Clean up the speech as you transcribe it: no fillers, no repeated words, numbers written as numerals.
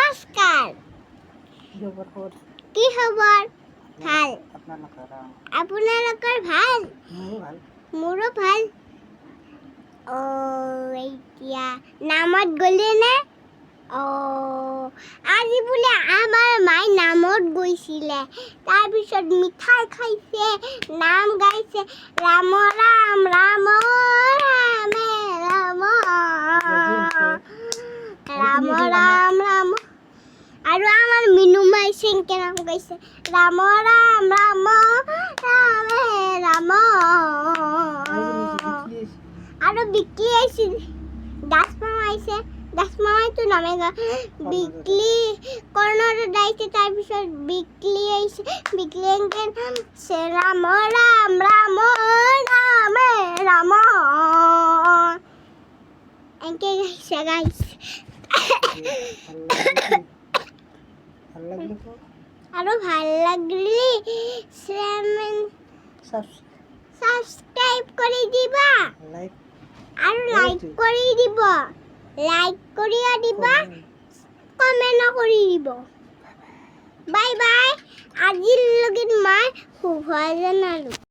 নমস্কাৰ কি খবৰ ভাল আপোনালোকৰ ভাল মোৰো ভাল এতিয়া নামত গ'লে নে আজি বোলে আমাৰ মাই নামত গৈছিলে তাৰপিছত মিঠাই খাইছে নাম গাইছে ৰাম ৰাম ৰাম ৰামে ৰাম ৰাম ৰাম ৰাম আৰু আমাৰ মিনুমাই সিংকে নাম গাইছে ৰাম ৰাম ৰাম ৰামে ৰাম আৰু বিকি আইছে দাস মামাইতো নামে বিকলি কৰ্ণৰ দাইছে তাৰপিছত বিকলি আইছে বিকলি এংকে ৰাম ৰাম ৰাম ৰামে ৰাম এংকে গাইছে আৰু ভাল লাগলি সাবস্ক্ৰাইব কৰি দিবা আৰু লাইক কৰি দিব লাইক কৰিও দিবা কমেন্ট কৰি দিব বাই বাই আজিৰ লগিন মই শুভ জনালো।